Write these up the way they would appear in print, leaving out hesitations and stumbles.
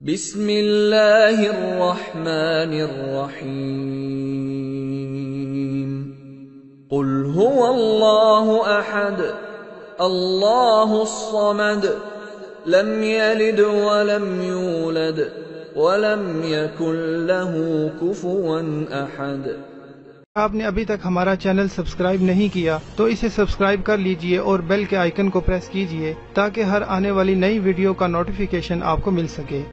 بسم اللہ الرحمن الرحیم قل هو اللہ احد اللہ الصمد لم یلد ولم یولد ولم یکن له کفوا احد۔ آپ نے ابھی تک ہمارا چینل سبسکرائب نہیں کیا تو اسے سبسکرائب کر لیجئے اور بیل کے آئیکن کو پریس کیجئے تاکہ ہر آنے والی نئی ویڈیو کا نوٹیفیکیشن آپ کو مل سکے۔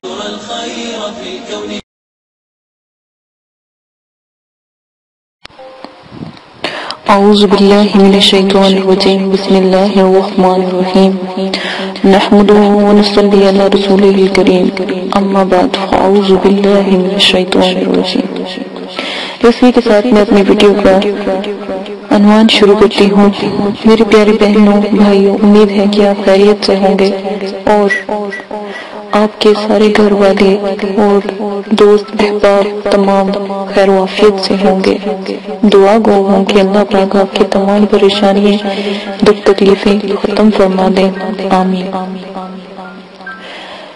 اعوذ باللہ من الشیطان الرجیم بسم اللہ الرحمن الرحیم نحمده ونصلی علی رسولہ الکریم اما بعد فاعوذ باللہ من الشیطان الرجیم۔ اسی کے ساتھ میں اپنی ویڈیو کا عنوان شروع کرتی ہوں۔ میرے پیارے بہنوں بھائیوں، امید ہے کہ آپ خیریت سے ہوں گے اور آپ کے سارے گھر والے اور دوست احباب تمام خیر و عافیت سے ہوں گے۔ دعا گو ہوں کہ اللہ پاک آپ کی تمام پریشانیاں دکھ تکلیفیں ختم فرما دیں، آمین۔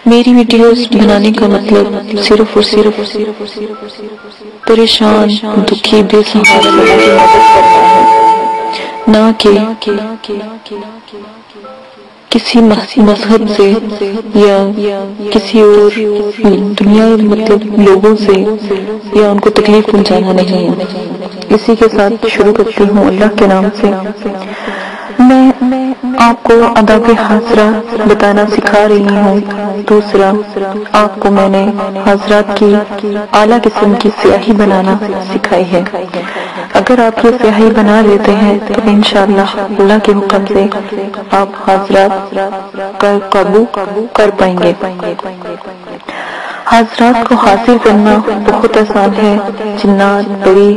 میری ویڈیوز بنانے کا مطلب صرف اور صرف پریشان دکھی بے سہارا لوگوں کی مدد کرنا ہے، نہ کہ کسی مذہب سے یا کسی اور دنیا مطلب لوگوں سے یا ان کو تکلیف پہنچانا نہیں ہے۔ اسی کے ساتھ شروع کرتی ہوں اللہ کے نام سے۔ میں آپ کو آداب حاضرہ بتانا سکھا رہی ہوں۔ دوسرا، آپ کو میں نے حضرات کی اعلیٰ قسم کی سیاہی بنانا سکھائی ہے۔ اگر آپ یہ سیاہی بنا لیتے ہیں تو انشاءاللہ اللہ کے حکم سے آپ حضرات کا قابو کر پائیں گے۔ حضرات کو حاصل کرنا بہت آسان ہے۔ جنات، پری،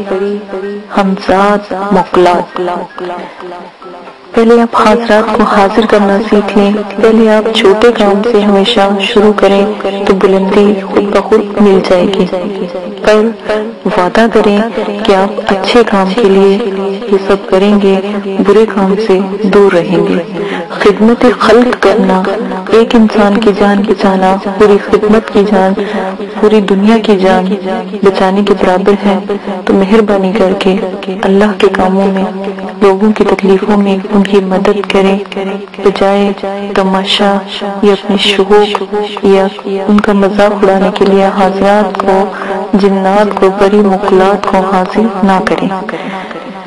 ہمزات، مقلات۔ پہلے آپ حضرات کو حاضر کرنا سیکھ لیں۔ پہلے آپ چھوٹے کام سے ہمیشہ شروع کریں تو بلندی خود بخود مل جائے گی، پر وعدہ کریں کہ آپ اچھے کام کے لیے یہ سب کریں گے، برے کام سے دور رہیں گے۔ خدمت خلق کرنا، ایک انسان کی جان بچانا پوری خدمت کی جان، پوری دنیا کی جان بچانے کے برابر ہے۔ تو مہربانی کر کے اللہ کے کاموں میں، لوگوں کی تکلیفوں میں ان کی مدد کریں، بجائے تماشا یا اپنے شوق یا ان کا مذاق اڑانے کے لیے حضرات کو، جنات کو، پری مقلات کو حاضر نہ کریں۔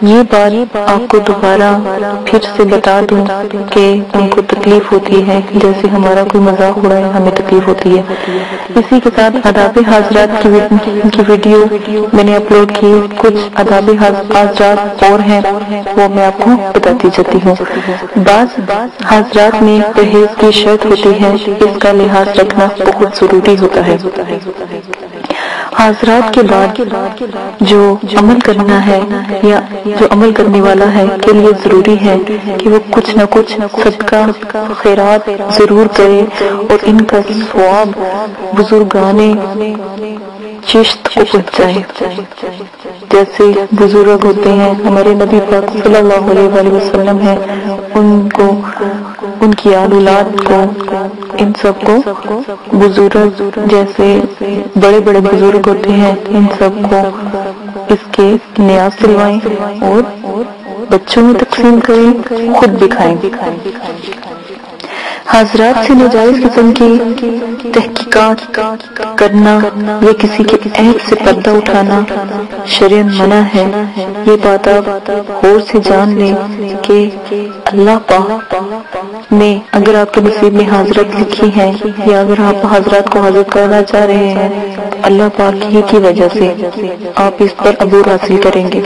یہ بات آپ کو دوبارہ پھر سے بتا دوں کہ ان کو تکلیف ہوتی ہے، جیسے ہمارا کوئی مذاق اڑائے ہمیں تکلیف ہوتی ہے۔ اسی کے ساتھ آداب حضرات کی ویڈیو میں نے اپلوڈ کی، کچھ آداب حضرات اور ہیں وہ میں آپ کو بتاتی جاتی ہوں۔ بعض حضرات میں پرہیز کی شرط ہوتی ہے، اس کا لحاظ رکھنا بہت ضروری ہوتا ہے۔ حضرات کے بعد جو عمل کرنا ہے یا جو عمل کرنے والا ہے کے لیے ضروری ہے کہ وہ کچھ نہ کچھ صدقہ خیرات ضرور کرے اور ان کا ثواب بزرگان چشت کو پہنچائے۔ جیسے بزرگ ہوتے ہیں، ہمارے نبی پاک صلی اللہ علیہ وآلہ وسلم ہیں، ان کو، ان کی اولاد کو، ان سب کو بزرگ، جیسے بڑے بڑے بزرگ ہوتے ہیں، ان سب کو اس کے نیاز دلوائیں اور بچوں میں تقسیم کریں، خود بھی کھائیں۔ حضرات سے ناجائز قسم کی تحقیقات کرنا یا کسی کے عیب سے پردہ اٹھانا شرعاً منع ہے۔ یہ بات آپ غور سے جان لیں کہ اللہ پاک نے اگر آپ کے نصیب میں حضرت لکھی ہیں یا اگر آپ حضرات کو حاضر کرنا چاہ رہے ہیں، اللہ پاک ہی کی وجہ سے آپ اس پر عبور حاصل کریں گے۔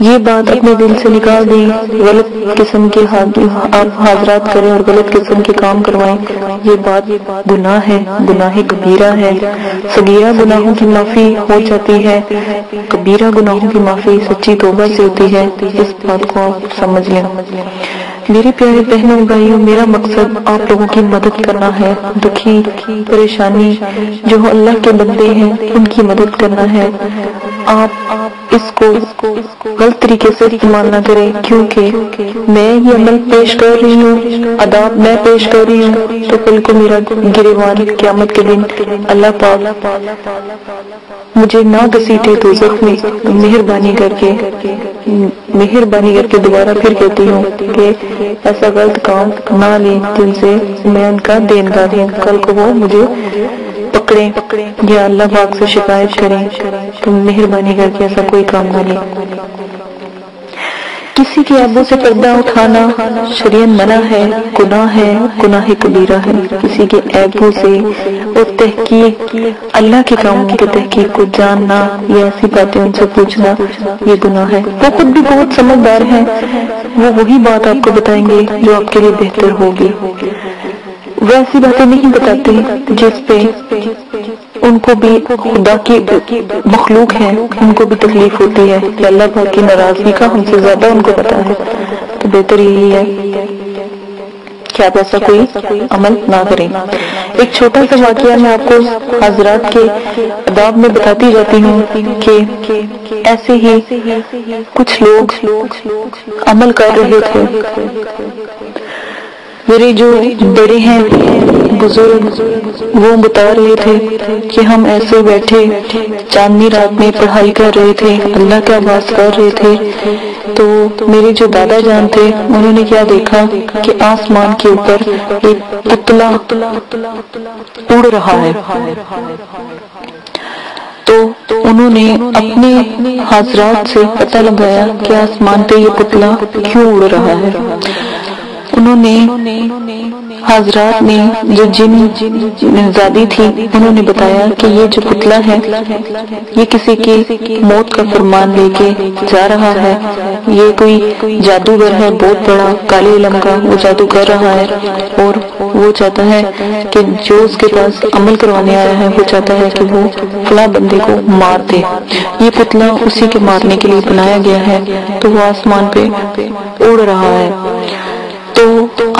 یہ بات اپنے دل سے نکال دیں۔ غلط قسم کے آپ حاضرات کریں اور غلط قسم کے کام کروائیں، یہ بات گناہ ہے، گناہ کبیرہ ہے۔ صغیرہ گناہوں کی معافی ہو جاتی ہے، کبیرہ گناہوں کی معافی سچی توبہ سے ہوتی ہے، اس بات کو آپ سمجھ لیں۔ میرے پیارے بہنوں بھائیوں، میرا مقصد آپ لوگوں کی مدد کرنا ہے۔ دکھی، پریشانی جو اللہ کے بندے ہیں ان کی مدد کرنا ہے۔ آپ اس کو غلط طریقے سے استعمال نہ کریں، کیونکہ میں یہ عمل پیش کر رہی ہوں، آداب میں پیش کر رہی ہوں، تو کل کو میرا گریبان قیامت کے دن اللہ پاک مجھے نہ گھسیٹے دوزخ میں۔ مہربانی کر کے دوبارہ پھر کہتی ہوں کہ ایسا غلط کام نہ لیں جن سے میں ان کا دیندار ہوں، کل کو وہ مجھے پکڑیں یا اللہ پاک سے شکایت کریں، تو مہربانی کر کے ایسا کوئی کام نہ لیں۔ کسی کے عیبوں سے پردہ اٹھانا شریعت منع ہے، گناہ کبیرہ ہے۔ کسی کے عیبوں سے اور تحقیق اللہ کے کاموں کی تحقیق کو جاننا یا ایسی باتیں ان سے پوچھنا یہ گناہ ہے۔ وہ خود بھی بہت سمجھدار ہیں، وہ وہی بات آپ کو بتائیں گے جو آپ کے لیے بہتر ہوگی، وہ ایسی باتیں نہیں بتاتے جس پہ ان کو بھی خدا کی مخلوق ہے، ان کو بھی تکلیف ہوتی ہے کہ اللہ پاک کی ناراضگی کا ہم سے زیادہ ان کو پتا ہے۔ تو بہتر یہی ہے کہ آپ ایسا کوئی عمل نہ کریں۔ ایک چھوٹا سا واقعہ میں آپ کو حضرات کے آداب میں بتاتی جاتی ہوں کہ ایسے ہی کچھ لوگ عمل کر رہے تھے۔ میرے جو بڑے ہیں بزرگ وہ بتا رہے تھے کہ ہم ایسے بیٹھے چاندنی رات میں پڑھائی کر رہے تھے، اللہ کا عبادت کر رہے تھے، تو میرے جو دادا جان تھے انہوں نے کیا دیکھا کہ آسمان کے اوپر ایک پتلا اڑ رہا ہے۔ تو انہوں نے اپنے حضرات سے پتہ لگایا کہ آسمان پہ یہ پتلا کیوں اڑ رہا ہے۔ انہوں نے حضرات نے جو جن زادی تھی انہوں نے بتایا کہ یہ جو پتلا ہے یہ کسی کی موت کا فرمان لے کے جا رہا ہے، یہ کوئی جادوگر ہے بہت بڑا کالے علم کا، وہ جادو کر رہا ہے اور وہ چاہتا ہے کہ جو اس کے پاس عمل کروانے آیا ہے وہ چاہتا ہے کہ وہ فلاں بندے کو مار دے۔ یہ پتلا اسی کے مارنے کے لیے بنایا گیا ہے، تو وہ آسمان پہ اڑ رہا ہے۔ تو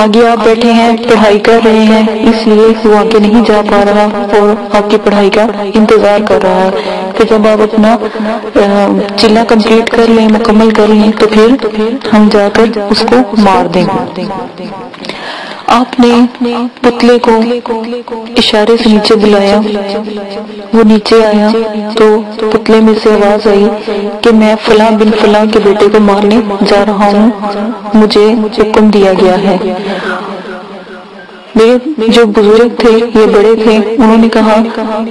آگے آپ بیٹھے ہیں پڑھائی کر رہے ہیں، اس لیے وہ آگے نہیں جا پا رہا اور آپ کی پڑھائی کا انتظار کر رہا ہے کہ جب آپ اپنا چلہ کمپلیٹ کر لیں، مکمل کر لیں، تو پھر ہم جا کر اس کو مار دیں۔ آپ نے پتلے کو اشارے سے نیچے بلایا، وہ نیچے آیا تو پتلے میں سے آواز آئی کہ میں فلاں بن فلاں کے بیٹے کو مارنے جا رہا ہوں، مجھے حکم دیا گیا ہے۔ میرے جو بزرگ تھے یہ بڑے تھے، انہوں نے کہا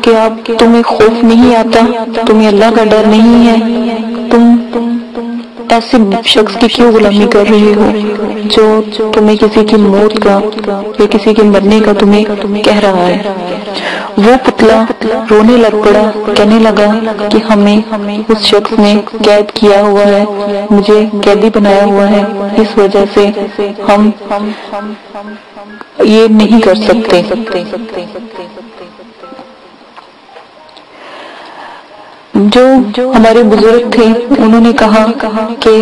کہ آپ تمہیں خوف نہیں آتا، تمہیں اللہ کا ڈر نہیں ہے، تم ایسے شخص کی کیوں غلامی کر رہے ہو جو تمہیں کسی کی موت کا یا کسی کے مرنے کا تمہیں کہہ رہا ہے۔ وہ پتلا رونے لگ پڑا، کہنے لگا کہ ہمیں اس شخص نے قید کیا ہوا ہے، مجھے قیدی بنایا ہوا ہے، اس وجہ سے ہم یہ نہیں کر سکتے۔ جو ہمارے بزرگ تھے انہوں نے کہا کہ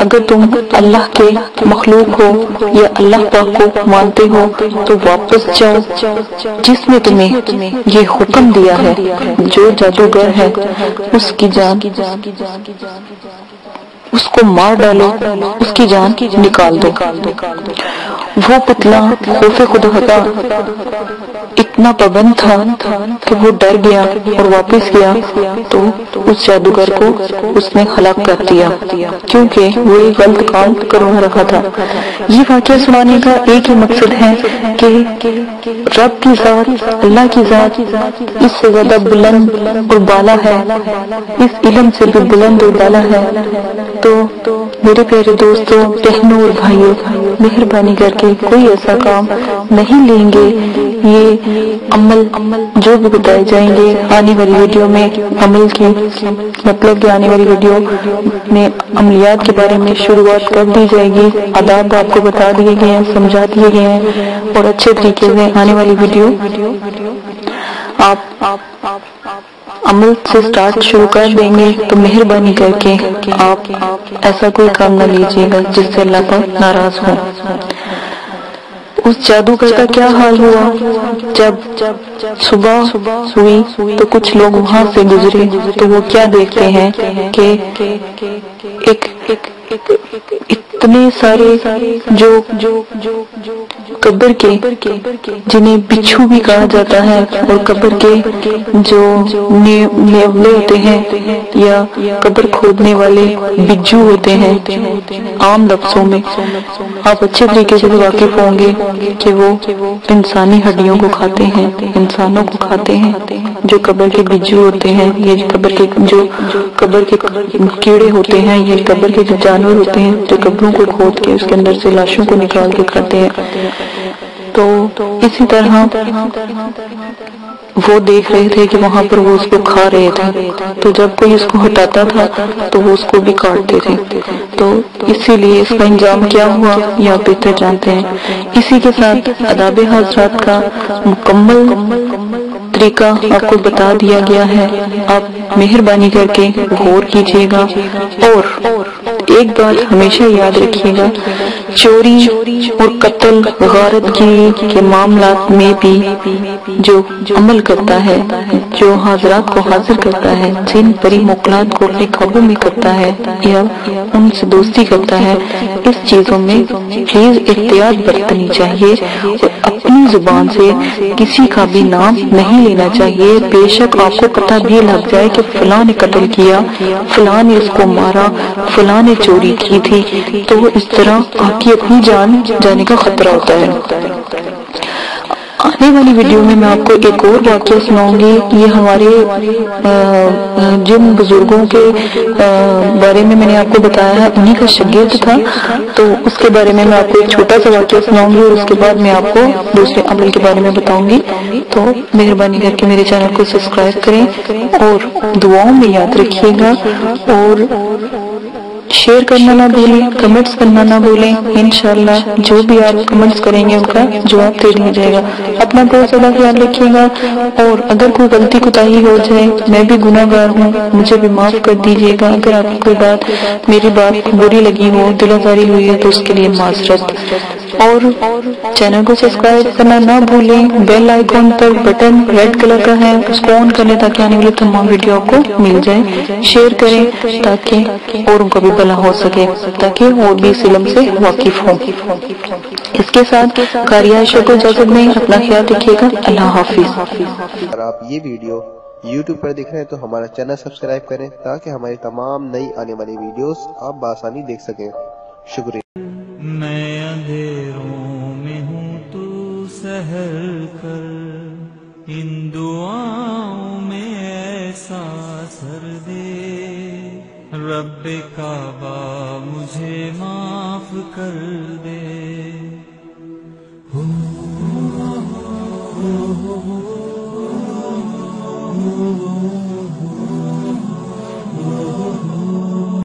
اگر تم اللہ کے مخلوق ہو یا اللہ پاک کو مانتے ہو تو واپس جاؤ، جس نے تمہیں یہ حکم دیا ہے، جو جادوگر ہے اس کی جان اس کو مار ڈالو، اس کی جان نکال دو۔ وہ پتلا خوف خدا کا اتنا پابند تھا کہ وہ ڈر گیا اور واپس گیا تو اس جادوگر کو اس نے ہلاک کر دیا، کیونکہ وہ ایک غلط کام کروا رہا تھا۔ یہ واقعہ سنانے کا ایک ہی مقصد ہے کہ رب کی ذات، اللہ کی ذات اس سے زیادہ بلند اور بالا ہے، اس علم سے بھی بلند اور بالا ہے۔ تو میرے پیارے دوستوں، بہنوں اور بھائیوں، مہربانی کر کے کوئی ایسا کام نہیں لیں گے۔ یہ عمل جو بھی بتائے جائیں گے آنے والی ویڈیو میں، عمل کی مطلب کہ آنے والی ویڈیو میں عملیات کے بارے میں شروعات کر دی جائے گی، آداب آپ کو بتا دیے گئے ہیں، سمجھا دیے گئے ہیں، اور اچھے طریقے سے آنے والی ویڈیو آپ عمل سے سٹارٹ شروع کر دیں گے۔ تو مہربانی کر کے آپ ایسا کوئی کام نہ لیجیے گا جس سے اللہ پاک ناراض ہو۔ اس جادوگر کا کیا حال ہوا؟ جب صبح ہوئی تو کچھ لوگ وہاں سے گزرے تو وہ کیا دیکھتے ہیں کہ ایک اتنے سارے جو قبر کے جنہیں بچھو بھی کہا جاتا ہے اور قبر کے جو نیولے ہوتے ہیں یا قبر کھودنے والے بجو ہوتے ہیں، عام لفظوں میں آپ اچھے طریقے سے واقف ہوں گے کہ وہ انسانی ہڈیوں کو کھاتے ہیں، انسانوں کو کھاتے ہیں، جو قبر کے بجو ہوتے ہیں، یہ قبر کے کیڑے ہوتے ہیں، یہ قبر کے جو جانور ہوتے ہیں جو قبروں کو کھود کے اس کے اندر سے لاشوں کو نکال کے کھاتے ہیں۔ تو اسی طرح وہ دیکھ رہے تھے کہ وہاں پر وہ اس کو کھا رہے تھے، تو جب کوئی اس کو ہٹاتا تھا تو وہ اس کو بھی کاٹتے تھے۔ تو اسی لیے اس کا انجام کیا ہوا یہ آپ بہتر جانتے ہیں۔ اسی کے ساتھ آداب حضرات کا مکمل طریقہ آپ کو بتا دیا گیا ہے، آپ مہربانی کر کے غور کیجیے گا اور ایک بات ہمیشہ یاد رکھیے گا، چوری اور قتل غارت گیری کے معاملات میں بھی جو عمل کرتا ہے، جو حاضرات کو حاضر کرتا ہے، جن پری موکلات کو اپنے قابو میں کرتا ہے یا ان سے دوستی کرتا ہے، اس چیزوں میں پلیز احتیاط برتنی چاہیے اور اپنی زبان سے کسی کا بھی نام نہیں لینا چاہیے۔ بے شک آپ کو پتہ بھی لگ جائے کہ فلاں نے قتل کیا، فلاں نے اس کو مارا، فلاں نے چوری کی تھی، تو اس طرح آپ کی اپنی جان جانے کا خطرہ ہوتا ہے۔ آنے والی ویڈیو میں آپ کو ایک اور واقعہ سناؤں گی، یہ ہمارے جن بزرگوں کے بارے میں نے آپ کو بتایا ہے انہی کا شاگرد تھا، تو اس کے بارے میں آپ کو ایک چھوٹا سا واقعہ سناؤں گی اور اس کے بعد میں آپ کو دوسرے عمل کے بارے میں بتاؤں گی۔ تو مہربانی کر کے میرے چینل کو سبسکرائب کریں اور دعاؤں میں یاد رکھیے گا اور شیئر کرنا نہ بھولیں، کمنٹس کرنا نہ بھولیں۔ انشاءاللہ جو بھی آپ کمنٹس کریں گے ان کا جواب دے دیا جائے گا۔ اپنا بہت زیادہ خیال رکھیے گا اور اگر کوئی غلطی کوتاہی ہو جائے، میں بھی گناہ گار ہوں، مجھے بھی معاف کر دیجیے گا۔ اگر آپ کو کوئی بات میری بات بری لگی ہو، دل آزاری ہوئی ہے تو اس کے لیے معذرت۔ اور چینل کو سبسکرائب کرنا نہ بھولیں، بیل آئیکن پر بٹن ریڈ کلر کا ہے، اس کو آن کر لیں تاکہ آنے والی تمام ویڈیو آپ کو مل جائے۔ شیئر کریں تاکہ اور ان کو بھی بھلا ہو سکے، تاکہ اور بھی اس علم سے واقف ہوں۔ اس کے ساتھ قاری عائشہ کو اجازت دیں، اپنا خیال رکھیے گا۔ اللہ حافظ۔ اگر آپ یہ ویڈیو YouTube پر دیکھ رہے ہیں تو ہمارا چینل سبسکرائب کریں تاکہ ہماری تمام نئی آنے والی ویڈیوز آپ بآسانی دیکھ سکیں۔ شکریہ۔ میں اندھیروں میں ہوں تو سحر کر، ان دعاؤں میں ایسا اثر دے، رب کعبہ مجھے معاف کر دے۔ Oh